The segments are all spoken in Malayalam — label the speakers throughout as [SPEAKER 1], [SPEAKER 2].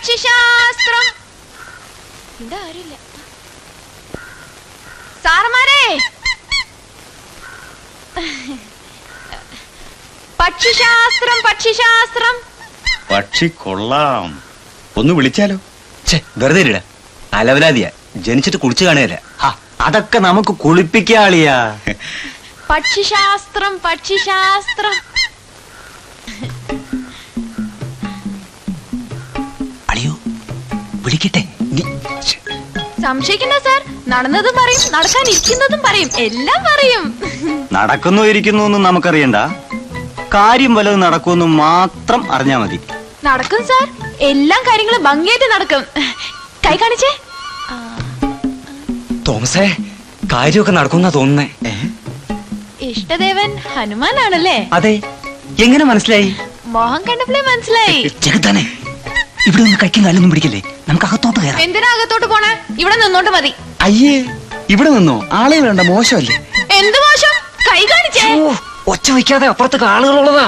[SPEAKER 1] പക്ഷിശാസ്ത്രം. ഇവിടെ ആരുമില്ല. സാറന്മാരെ, പക്ഷിശാസ്ത്രം പക്ഷിശാസ്ത്രം.
[SPEAKER 2] പക്ഷി കൊള്ളാം, ഒന്ന് വിളിച്ചാലോ?
[SPEAKER 3] വെറുതെ ഇല്ല, അലവലാതിയാ, ജനിച്ചിട്ട് കുളിച്ചു കാണുകയല്ല. അതൊക്കെ നമുക്ക് കുളിപ്പിക്കാളിയാ.
[SPEAKER 1] പക്ഷിശാസ്ത്രം പക്ഷിശാസ്ത്രം.
[SPEAKER 3] അളിയോ വിളിക്കട്ടെ?
[SPEAKER 1] സംശയിക്കണ്ട സാർ, നടന്നതും പറയും, നടക്കാനിരിക്കുന്നതും പറയും, എല്ലാം പറയും.
[SPEAKER 3] നടക്കുന്നു ഇരിക്കുന്നു ഒന്നും നമുക്കറിയണ്ട, കാര്യം വല്ലതും നടക്കുമെന്ന് മാത്രം അറിഞ്ഞാ മതി.
[SPEAKER 1] നടക്കും സാർ, എല്ലാ കാര്യങ്ങളും ഭംഗിയായിട്ട് നടക്കും. കൈ കാണിച്ചേ.
[SPEAKER 3] തോമസേ, കാര്യമൊക്കെ നടക്കുന്ന തോന്നുന്നേ.
[SPEAKER 1] ഇഷ്ടദേവൻ ഹനുമാനാണല്ലേ?
[SPEAKER 3] അതെ, എങ്ങനെ മനസ്സിലായി?
[SPEAKER 1] മോഹം കണ്ടപ്പോഴേ മനസ്സിലായി.
[SPEAKER 3] ജഗത്താനെ, ഇവിടെ ഒന്ന് കൈക്കും കാലൊന്നും പിടിക്കല്ലേ, നമുക്ക് അകത്തോട്ട് കയറാം.
[SPEAKER 1] എന്തിനാ അകത്തോട്ട് പോണേ? ഇവിടെ നിന്നോണ്ട് മതി.
[SPEAKER 3] അയ്യേ, ഇവിടെ നിന്നോ? ആളെ വേണ്ട, മോശമല്ലേ?
[SPEAKER 1] എന്ത് മോശം? കൈ കാണിച്ചേ.
[SPEAKER 3] ഒച്ച വയ്ക്കാതെ, അപ്പുറത്തൊക്കെ ആളുകളുള്ളതാ.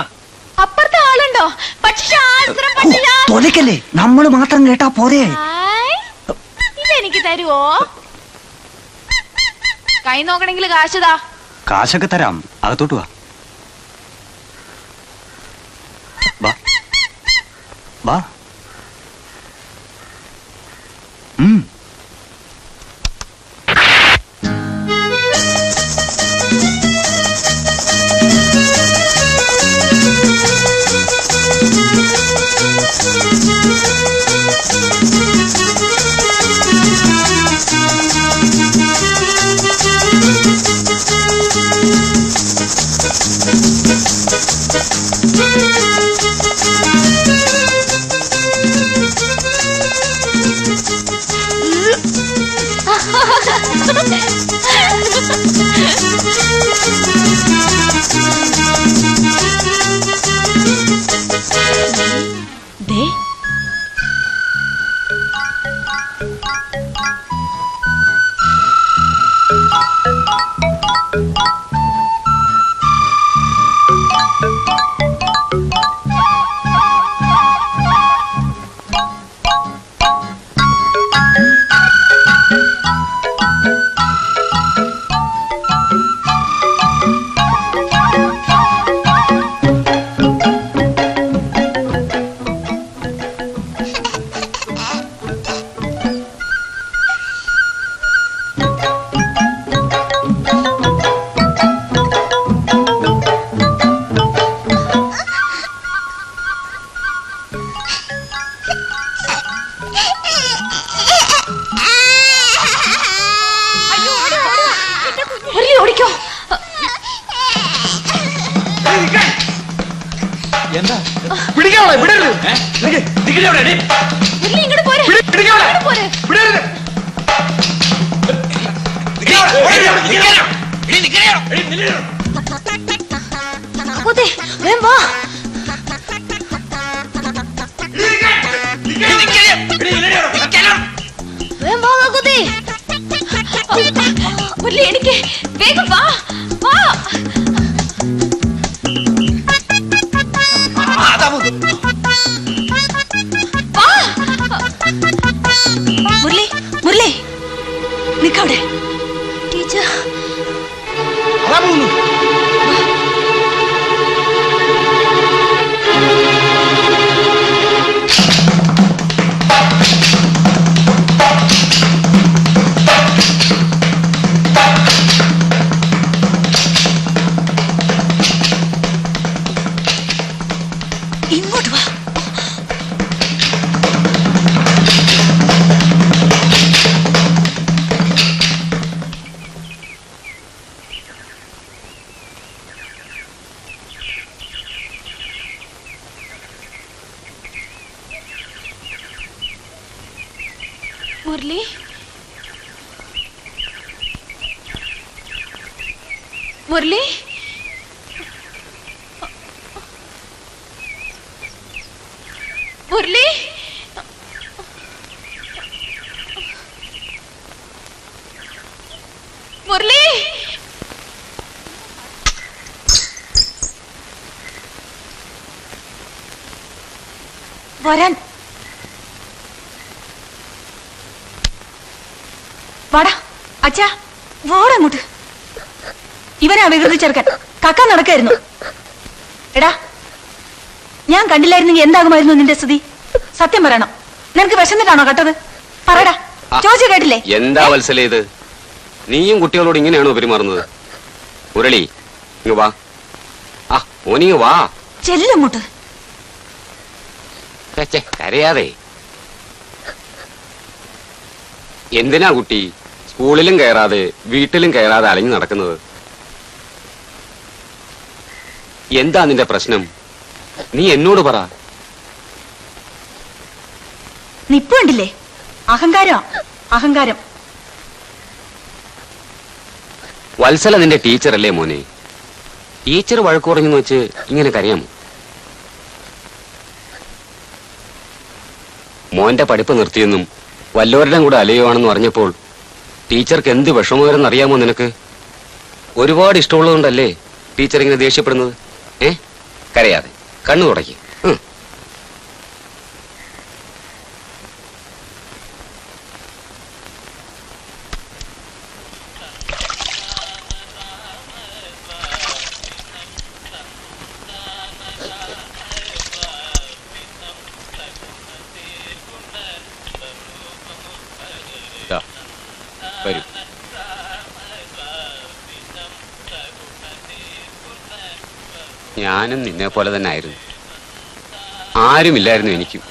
[SPEAKER 1] അപ്പുറത്തെ ആളുണ്ടോ? പക്ഷിശാസ്ത്രം പക്ഷിശാസ്ത്രം.
[SPEAKER 3] തൊലക്കല്ലേ, നമ്മള് മാത്രം കേട്ടാ പോരെ.
[SPEAKER 1] ഇതെനിക്ക് തരുവോ? കൈ നോക്കണമെങ്കിൽ കാശുതാ.
[SPEAKER 3] കാശൊക്കെ തരാം, അകത്തോട്ട് വാ. വാ.
[SPEAKER 1] എനിക്ക് വേഗം വാ വാ. മുരളി, മുരളി, നിക്കവിടെ. ടീച്ചർ ഇങ്ങോട്ട് വാ. മുരളി, മുരളി, മുരളി, മുരളി. വരാൻ
[SPEAKER 4] വാടാ അച്ഛാ, വാടാ അങ്ങോട്ട്. ഇവനാ വികൃതി ചെറുക്കൻ, കക്ക നടക്കായിരുന്നു. എടാ, ഞാൻ കണ്ടില്ലായിരുന്നെങ്കിൽ എന്താകുമായിരുന്നു നിന്റെ സ്ഥിതി? സത്യം പറയണം, നിനക്ക് വിശന്നിട്ടാണോ കട്ടത്? പറയടാ, ചോദിച്ചു കേട്ടില്ലേ?
[SPEAKER 5] എന്താ വത്സല ഇത്? നീയും കുട്ടികളോട് ഇങ്ങനെയാണോ പെരുമാറുന്നത്? മുരളി, ഇങ്ങ് വാ. ആ ഓനിങ് വാ.
[SPEAKER 4] ചെല്ലങ്ങോട്ട്.
[SPEAKER 5] കരയാതെ. എന്തിനാ കുട്ടി സ്കൂളിലും കയറാതെ വീട്ടിലും കയറാതെ അലഞ്ഞു നടക്കുന്നത്? എന്താ നിന്റെ പ്രശ്നം? നീ എന്നോട് പറ.
[SPEAKER 4] നിപ്പ് കണ്ടില്ലേ? അഹങ്കാരം, അഹങ്കാരം.
[SPEAKER 5] വത്സല നിന്റെ ടീച്ചറല്ലേ മോനെ? ടീച്ചർ വഴക്കു പറഞ്ഞെന്ന് വെച്ച് ഇങ്ങനെ കരയാമോ? മോന്റെ പഠിപ്പ് നിർത്തിയെന്നും വല്ലവരുടെയും കൂടെ അലയുവാണെന്ന് പറഞ്ഞപ്പോൾ ടീച്ചർക്ക് എന്ത് വിഷമം അറിയാമോ നിനക്ക്? ഒരുപാട് ഇഷ്ടമുള്ളതുകൊണ്ടല്ലേ ടീച്ചർ ഇങ്ങനെ ദേഷ്യപ്പെടുന്നത്? കരയാതെ, കണ്ണു തുടക്കി. വരൂ. ഞാനും നിന്നെ പോലെ തന്നെ ആയിരുന്നു. ആരുമില്ലായിരുന്നു എനിക്കും.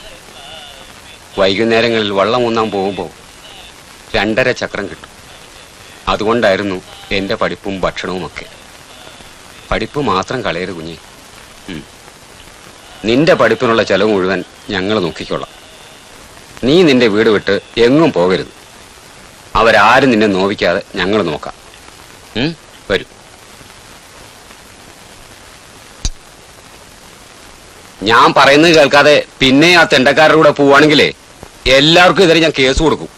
[SPEAKER 5] വൈകുന്നേരങ്ങളിൽ വള്ളം ഊന്നാൻ പോകുമ്പോൾ 2.5 ചക്രം കിട്ടും. അതുകൊണ്ടായിരുന്നു എൻ്റെ പഠിപ്പും ഭക്ഷണവുമൊക്കെ. പഠിപ്പ് മാത്രം കളയരുത് കുഞ്ഞെ. നിന്റെ പഠിപ്പിനുള്ള ചെലവ് മുഴുവൻ ഞങ്ങൾ നോക്കിക്കോളാം. നീ നിന്റെ വീട് വിട്ട് എങ്ങും പോകരുത്. അവരാരും നിന്നെ നോവിക്കാതെ ഞങ്ങൾ നോക്കാം. വരൂ. ഞാൻ പറയുന്നത് കേൾക്കാതെ പിന്നെ ആ തെണ്ടക്കാരുടെ കൂടെ പോവാണെങ്കിലേ എല്ലാവർക്കും എതിരെ ഞാൻ കേസ് കൊടുക്കും.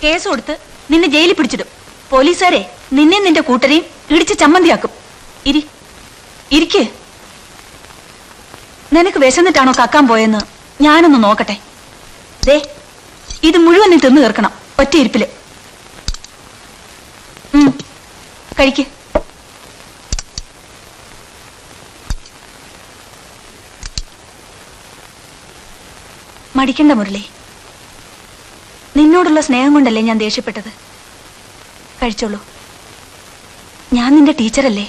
[SPEAKER 4] കേസ് കൊടുത്ത് നിന്നെ ജയിലിൽ പിടിച്ചിടും. പോലീസുകാരെ നിന്നെ നിന്റെ കൂട്ടരെയും ഇടിച്ച് ചമ്മന്തിയാക്കും. ഇരിക്ക്. നിനക്ക് വിശന്നിട്ടാണോ കക്കാൻ പോയെന്ന് ഞാനൊന്ന് നോക്കട്ടെ. ദേ, ഇത് മുഴുവൻ നീ തിന്നു തീർക്കണം ഒറ്റ ഇരിപ്പില്. കഴിക്ക്. മടിക്കണ്ട മുരളി, നിന്നോടുള്ള സ്നേഹം കൊണ്ടല്ലേ ഞാൻ ദേഷ്യപ്പെട്ടത്. കഴിച്ചോളൂ, ഞാൻ നിന്റെ ടീച്ചറല്ലേ.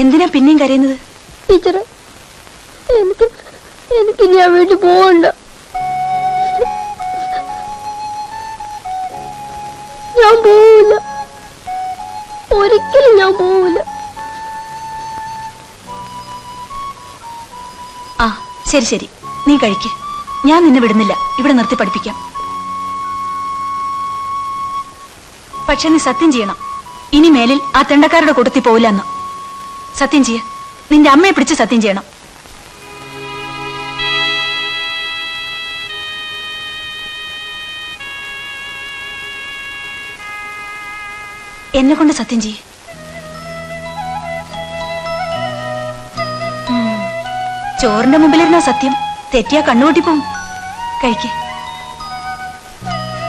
[SPEAKER 4] എന്തിനാ പിന്നെയും കരയുന്നത്?
[SPEAKER 6] ടീച്ചറെ, എനിക്ക് ഞാൻ വീട്ടിൽ പോകണ്ട. ഞാൻ പോവില്ല, ഒരിക്കലും ഞാൻ പോവില്ല.
[SPEAKER 4] ആ ശരി ശരി, നീ കഴിക്ക്. ഞാൻ നിന്നെ വിടുന്നില്ല, ഇവിടെ നിർത്തി പഠിപ്പിക്കാം. പക്ഷെ നീ സത്യം ചെയ്യണം, ഇനി മേലിൽ ആ തെണ്ടക്കാരുടെ കൂട്ടത്തിൽ പോവില്ല എന്ന്. സത്യം ചെയ്യ. നിന്റെ അമ്മയെ പിടിച്ച് സത്യം ചെയ്യണം. എന്നെ കൊണ്ട് സത്യം ചെയ്യ്. ചോറിന്റെ മുമ്പിലിരുന്ന സത്യം തെറ്റിയാ കണ്ണുകൂട്ടി പോവും. കഴിക്ക്.